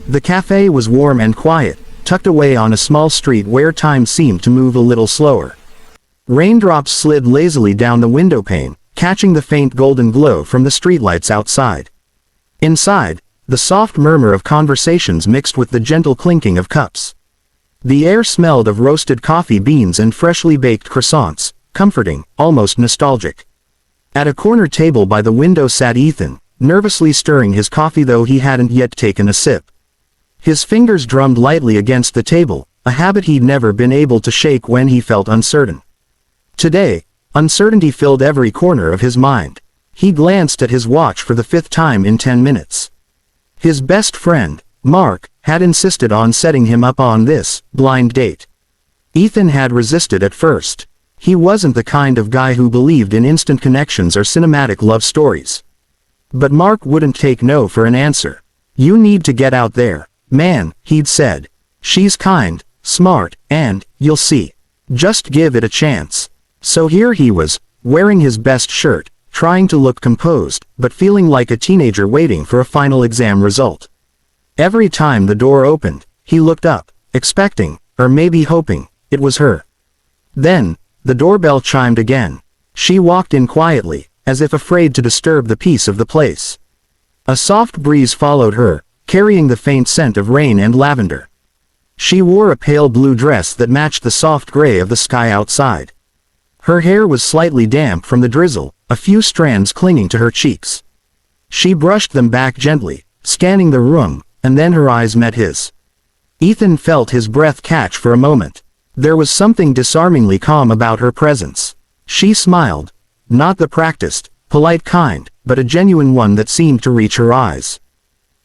The cafe was warm and quiet, tucked away on a small street where time seemed to move a little slower. Raindrops slid lazily down the window pane, catching the faint golden glow from the streetlights outside. Inside, the soft murmur of conversations mixed with the gentle clinking of cups. The air smelled of roasted coffee beans and freshly baked croissants, comforting, almost nostalgic. At a corner table by the window sat Ethan, nervously stirring his coffee though he hadn't yet taken a sip. His fingers drummed lightly against the table, a habit he'd never been able to shake when he felt uncertain. Today, uncertainty filled every corner of his mind. He glanced at his watch for the 5th time in 10 minutes. His best friend, Mark, had insisted on setting him up on this blind date. Ethan had resisted at first. He wasn't the kind of guy who believed in instant connections or cinematic love stories. But Mark wouldn't take no for an answer. "You need to get out there, man," he'd said. "She's kind, smart, and, you'll see. Just give it a chance." So here he was, wearing his best shirt, trying to look composed, but feeling like a teenager waiting for a final exam result. Every time the door opened, he looked up, expecting, or maybe hoping, it was her. Then, the doorbell chimed again. She walked in quietly, as if afraid to disturb the peace of the place. A soft breeze followed her, carrying the faint scent of rain and lavender. She wore a pale blue dress that matched the soft gray of the sky outside. Her hair was slightly damp from the drizzle, a few strands clinging to her cheeks. She brushed them back gently, scanning the room, and then her eyes met his. Ethan felt his breath catch for a moment. There was something disarmingly calm about her presence. She smiled. Not the practiced, polite kind, but a genuine one that seemed to reach her eyes.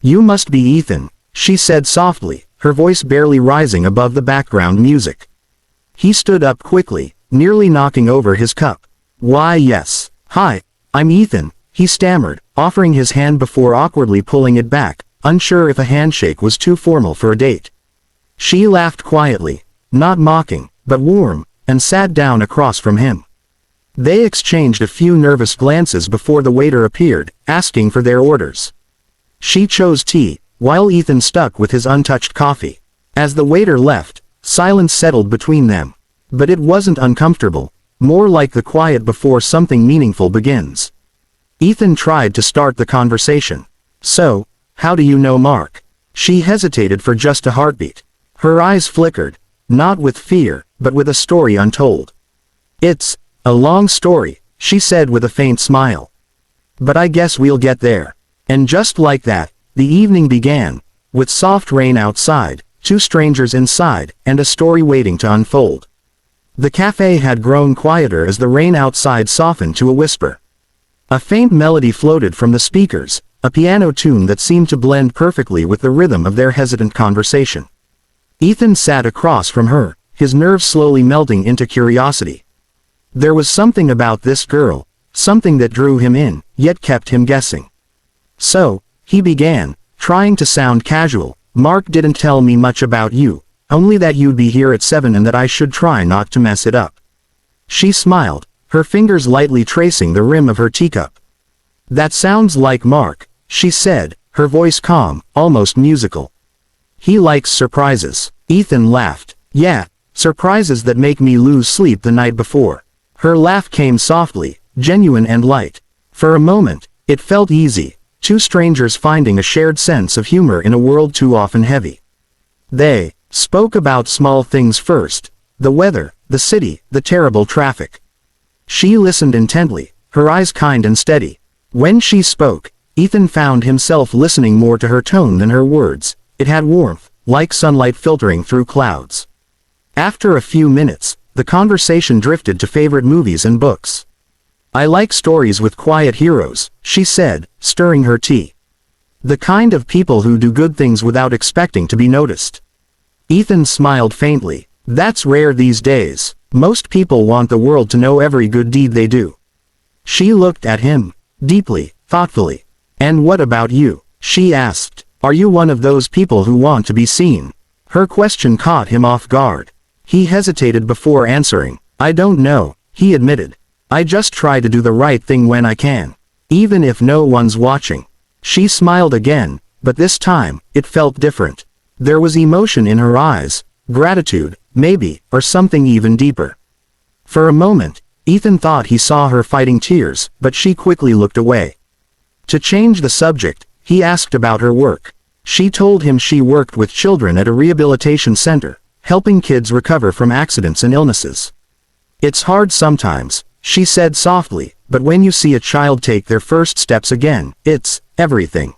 "You must be Ethan," she said softly, her voice barely rising above the background music. He stood up quickly, nearly knocking over his cup. "Why yes. Hi, I'm Ethan," he stammered, offering his hand before awkwardly pulling it back, unsure if a handshake was too formal for a date. She laughed quietly, not mocking, but warm, and sat down across from him. They exchanged a few nervous glances before the waiter appeared, asking for their orders. She chose tea, while Ethan stuck with his untouched coffee. As the waiter left, silence settled between them. But it wasn't uncomfortable, more like the quiet before something meaningful begins. Ethan tried to start the conversation. "So, how do you know Mark?" She hesitated for just a heartbeat. Her eyes flickered, not with fear, but with a story untold. "It's a long story," she said with a faint smile. "But I guess we'll get there." And just like that, the evening began, with soft rain outside, 2 strangers inside, and a story waiting to unfold. The cafe had grown quieter as the rain outside softened to a whisper. A faint melody floated from the speakers, a piano tune that seemed to blend perfectly with the rhythm of their hesitant conversation. Ethan sat across from her, his nerves slowly melting into curiosity. There was something about this girl, something that drew him in, yet kept him guessing. "So," he began, trying to sound casual, "Mark didn't tell me much about you. Only that you'd be here at 7 and that I should try not to mess it up." She smiled, her fingers lightly tracing the rim of her teacup. "That sounds like Mark," she said, her voice calm, almost musical. "He likes surprises." Ethan laughed. "Yeah, surprises that make me lose sleep the night before." Her laugh came softly, genuine and light. For a moment, it felt easy, 2 strangers finding a shared sense of humor in a world too often heavy. They spoke about small things first, the weather, the city, the terrible traffic. She listened intently, her eyes kind and steady. When she spoke, Ethan found himself listening more to her tone than her words. It had warmth, like sunlight filtering through clouds. After a few minutes, the conversation drifted to favorite movies and books. "I like stories with quiet heroes," she said, stirring her tea. "The kind of people who do good things without expecting to be noticed." Ethan smiled faintly. "That's rare these days. Most people want the world to know every good deed they do." She looked at him, deeply, thoughtfully. "And what about you?" she asked. "Are you one of those people who want to be seen?" Her question caught him off guard. He hesitated before answering. "I don't know," he admitted. "I just try to do the right thing when I can. Even if no one's watching." She smiled again, but this time, it felt different. There was emotion in her eyes, gratitude, maybe, or something even deeper. For a moment, Ethan thought he saw her fighting tears, but she quickly looked away. To change the subject, he asked about her work. She told him she worked with children at a rehabilitation center, helping kids recover from accidents and illnesses. It's hard sometimes, she said softly, but when you see a child take their first steps again, it's everything.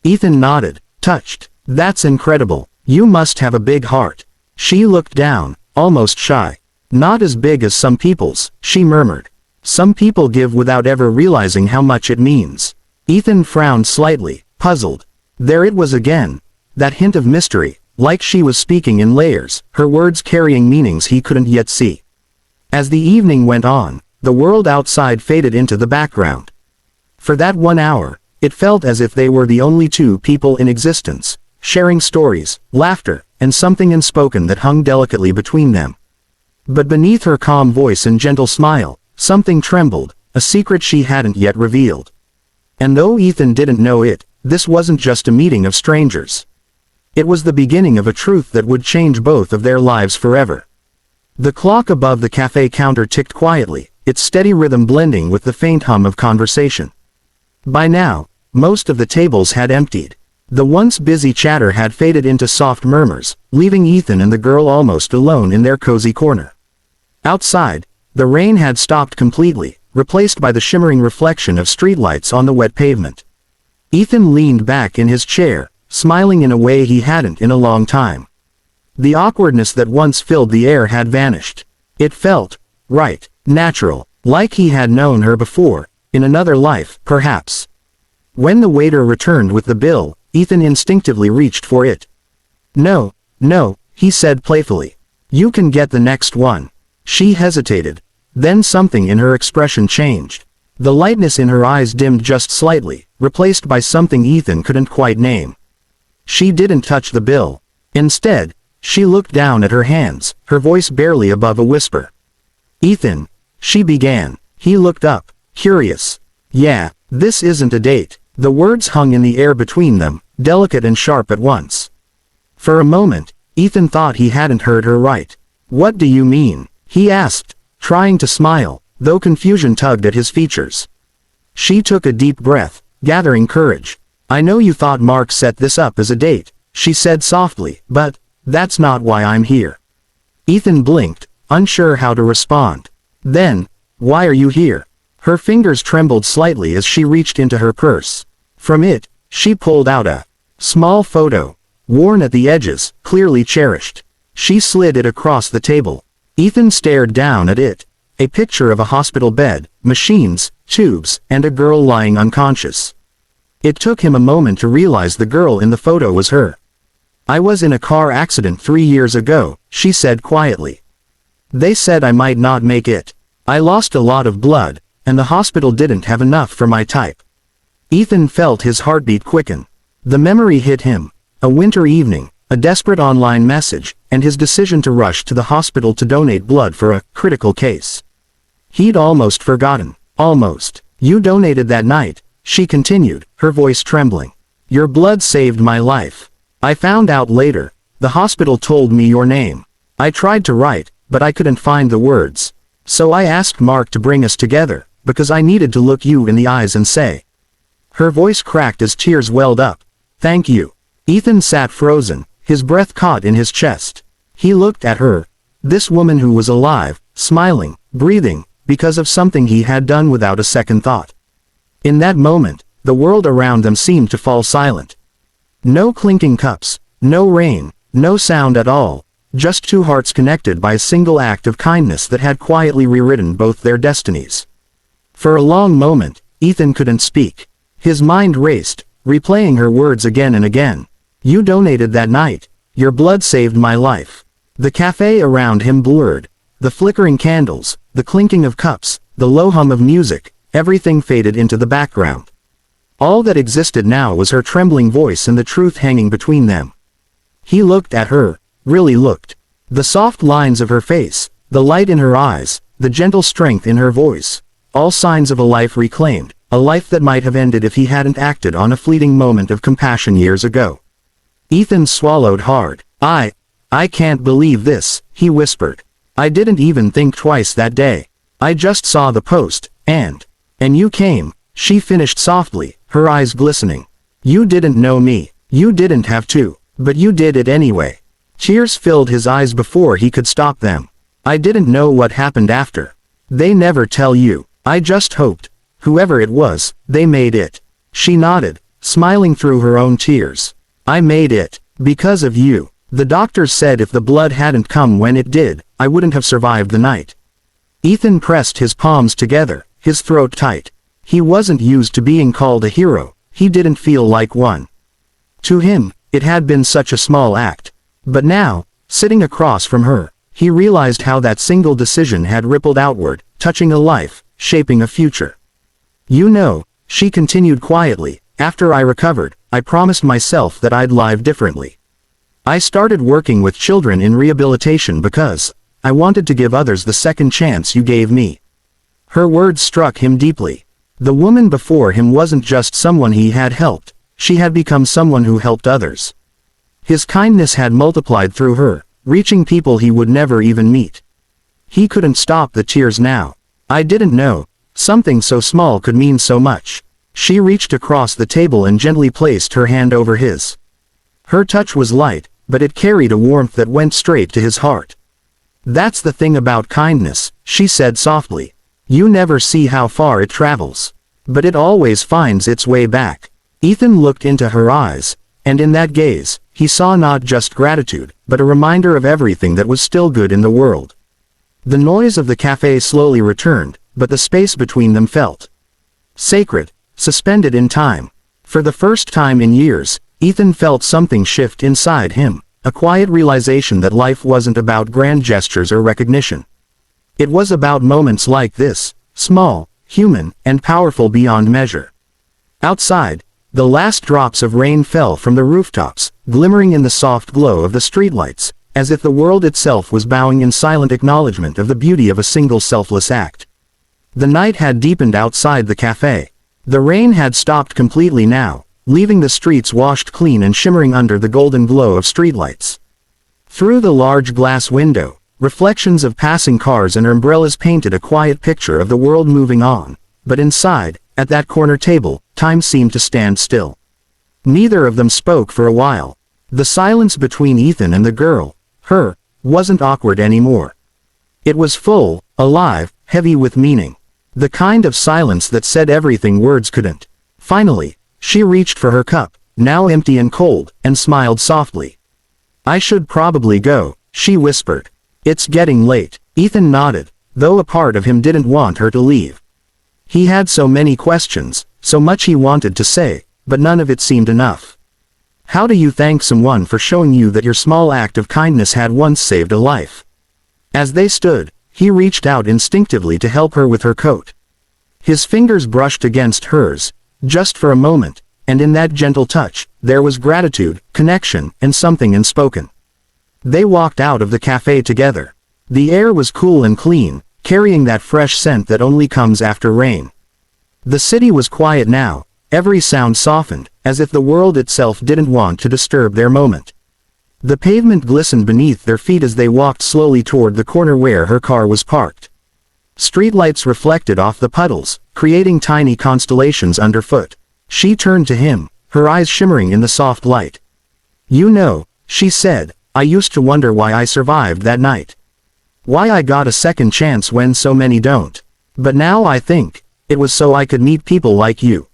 Ethan nodded, touched. That's incredible. You must have a big heart. She looked down, almost shy. Not as big as some people's, she murmured. Some people give without ever realizing how much it means. Ethan frowned slightly, puzzled. There it was again. That hint of mystery, like she was speaking in layers, her words carrying meanings he couldn't yet see. As the evening went on, the world outside faded into the background. For that 1 hour, it felt as if they were the only two people in existence, sharing stories, laughter, and something unspoken that hung delicately between them. But beneath her calm voice and gentle smile, something trembled, a secret she hadn't yet revealed. And though Ethan didn't know it, this wasn't just a meeting of strangers. It was the beginning of a truth that would change both of their lives forever. The clock above the cafe counter ticked quietly, its steady rhythm blending with the faint hum of conversation. By now, most of the tables had emptied. The once busy chatter had faded into soft murmurs, leaving Ethan and the girl almost alone in their cozy corner. Outside, the rain had stopped completely, replaced by the shimmering reflection of streetlights on the wet pavement. Ethan leaned back in his chair, smiling in a way he hadn't in a long time. The awkwardness that once filled the air had vanished. It felt right, natural, like he had known her before, in another life, perhaps. When the waiter returned with the bill, Ethan instinctively reached for it. No, he said playfully. You can get the next one. She hesitated. Then something in her expression changed. The lightness in her eyes dimmed just slightly, replaced by something Ethan couldn't quite name. She didn't touch the bill. Instead, she looked down at her hands, her voice barely above a whisper. Ethan, she began. He looked up, curious. Yeah, this isn't a date. The words hung in the air between them, delicate and sharp at once. For a moment, Ethan thought he hadn't heard her right. What do you mean? He asked, trying to smile, though confusion tugged at his features. She took a deep breath, gathering courage. I know you thought Mark set this up as a date, she said softly, but that's not why I'm here. Ethan blinked, unsure how to respond. Then, why are you here? Her fingers trembled slightly as she reached into her purse. From it, she pulled out a small photo, worn at the edges, clearly cherished. She slid it across the table. Ethan stared down at it. A picture of a hospital bed, machines, tubes, and a girl lying unconscious. It took him a moment to realize the girl in the photo was her. I was in a car accident 3 years ago, she said quietly. They said I might not make it. I lost a lot of blood, and the hospital didn't have enough for my type. Ethan felt his heartbeat quicken. The memory hit him. A winter evening, a desperate online message, and his decision to rush to the hospital to donate blood for a critical case. He'd almost forgotten. Almost. You donated that night, she continued, her voice trembling. Your blood saved my life. I found out later. The hospital told me your name. I tried to write, but I couldn't find the words. So I asked Mark to bring us together, because I needed to look you in the eyes and say. Her voice cracked as tears welled up. Thank you. Ethan sat frozen, his breath caught in his chest. He looked at her. This woman who was alive, smiling, breathing, because of something he had done without a second thought. In that moment, the world around them seemed to fall silent. No clinking cups, no rain, no sound at all, just two hearts connected by a single act of kindness that had quietly rewritten both their destinies. For a long moment, Ethan couldn't speak. His mind raced, replaying her words again and again. You donated that night. Your blood saved my life. The cafe around him blurred. The flickering candles, the clinking of cups, the low hum of music, everything faded into the background. All that existed now was her trembling voice and the truth hanging between them. He looked at her, really looked. The soft lines of her face, the light in her eyes, the gentle strength in her voice, all signs of a life reclaimed, a life that might have ended if he hadn't acted on a fleeting moment of compassion years ago. Ethan swallowed hard. I can't believe this, he whispered. I didn't even think twice that day. I just saw the post, and you came, she finished softly, her eyes glistening. You didn't know me. You didn't have to, but you did it anyway. Tears filled his eyes before he could stop them. I didn't know what happened after. They never tell you. I just hoped. Whoever it was, they made it. She nodded, smiling through her own tears. I made it. Because of you. The doctors said if the blood hadn't come when it did, I wouldn't have survived the night. Ethan pressed his palms together, his throat tight. He wasn't used to being called a hero. He didn't feel like one. To him, it had been such a small act. But now, sitting across from her, he realized how that single decision had rippled outward, touching a life, shaping a future. You know, she continued quietly, after I recovered, I promised myself that I'd live differently. I started working with children in rehabilitation because I wanted to give others the second chance you gave me. Her words struck him deeply. The woman before him wasn't just someone he had helped, she had become someone who helped others. His kindness had multiplied through her, reaching people he would never even meet. He couldn't stop the tears now. I didn't know. Something so small could mean so much. She reached across the table and gently placed her hand over his. Her touch was light, but it carried a warmth that went straight to his heart. That's the thing about kindness, she said softly. You never see how far it travels. But it always finds its way back. Ethan looked into her eyes, and in that gaze, he saw not just gratitude, but a reminder of everything that was still good in the world. The noise of the cafe slowly returned, but the space between them felt sacred, suspended in time. For the first time in years, Ethan felt something shift inside him, a quiet realization that life wasn't about grand gestures or recognition. It was about moments like this, small, human, and powerful beyond measure. Outside, the last drops of rain fell from the rooftops, glimmering in the soft glow of the streetlights, as if the world itself was bowing in silent acknowledgement of the beauty of a single selfless act. The night had deepened outside the cafe. The rain had stopped completely now, leaving the streets washed clean and shimmering under the golden glow of streetlights. Through the large glass window, reflections of passing cars and umbrellas painted a quiet picture of the world moving on, but inside, at that corner table, time seemed to stand still. Neither of them spoke for a while. The silence between Ethan and the girl, her, wasn't awkward anymore. It was full, alive, heavy with meaning. The kind of silence that said everything words couldn't. Finally, she reached for her cup, now empty and cold, and smiled softly. I should probably go, she whispered. It's getting late. Ethan nodded, though a part of him didn't want her to leave. He had so many questions, so much he wanted to say, but none of it seemed enough. How do you thank someone for showing you that your small act of kindness had once saved a life? As they stood, he reached out instinctively to help her with her coat. His fingers brushed against hers, just for a moment, and in that gentle touch, there was gratitude, connection, and something unspoken. They walked out of the cafe together. The air was cool and clean, carrying that fresh scent that only comes after rain. The city was quiet now, every sound softened, as if the world itself didn't want to disturb their moment. The pavement glistened beneath their feet as they walked slowly toward the corner where her car was parked. Streetlights reflected off the puddles, creating tiny constellations underfoot. She turned to him, her eyes shimmering in the soft light. You know, she said, I used to wonder why I survived that night. Why I got a second chance when so many don't. But now I think, it was so I could meet people like you.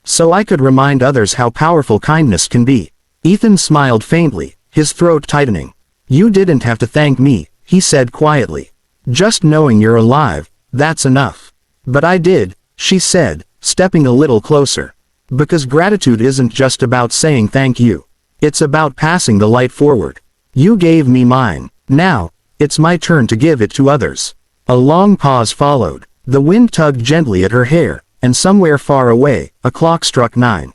So I could remind others how powerful kindness can be. Ethan smiled faintly, his throat tightening. You didn't have to thank me, he said quietly. Just knowing you're alive, that's enough. But I did, she said, stepping a little closer. Because gratitude isn't just about saying thank you. It's about passing the light forward. You gave me mine. Now, it's my turn to give it to others. A long pause followed. The wind tugged gently at her hair, and somewhere far away, a clock struck 9.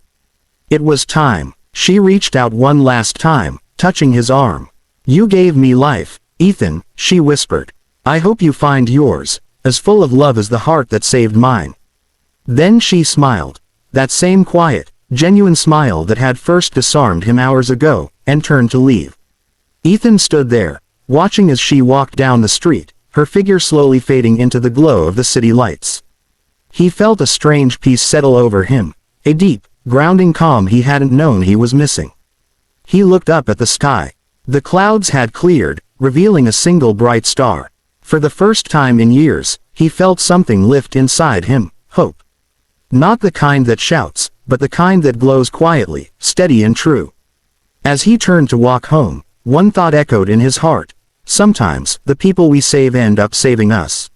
It was time. She reached out one last time, touching his arm. You gave me life, Ethan, she whispered. I hope you find yours, as full of love as the heart that saved mine. Then she smiled. That same quiet, genuine smile that had first disarmed him hours ago, and turned to leave. Ethan stood there, watching as she walked down the street, her figure slowly fading into the glow of the city lights. He felt a strange peace settle over him, a deep, grounding calm he hadn't known he was missing. He looked up at the sky. The clouds had cleared, revealing a single bright star. For the first time in years, he felt something lift inside him, hope. Not the kind that shouts, but the kind that glows quietly, steady and true. As he turned to walk home, one thought echoed in his heart. Sometimes, the people we save end up saving us.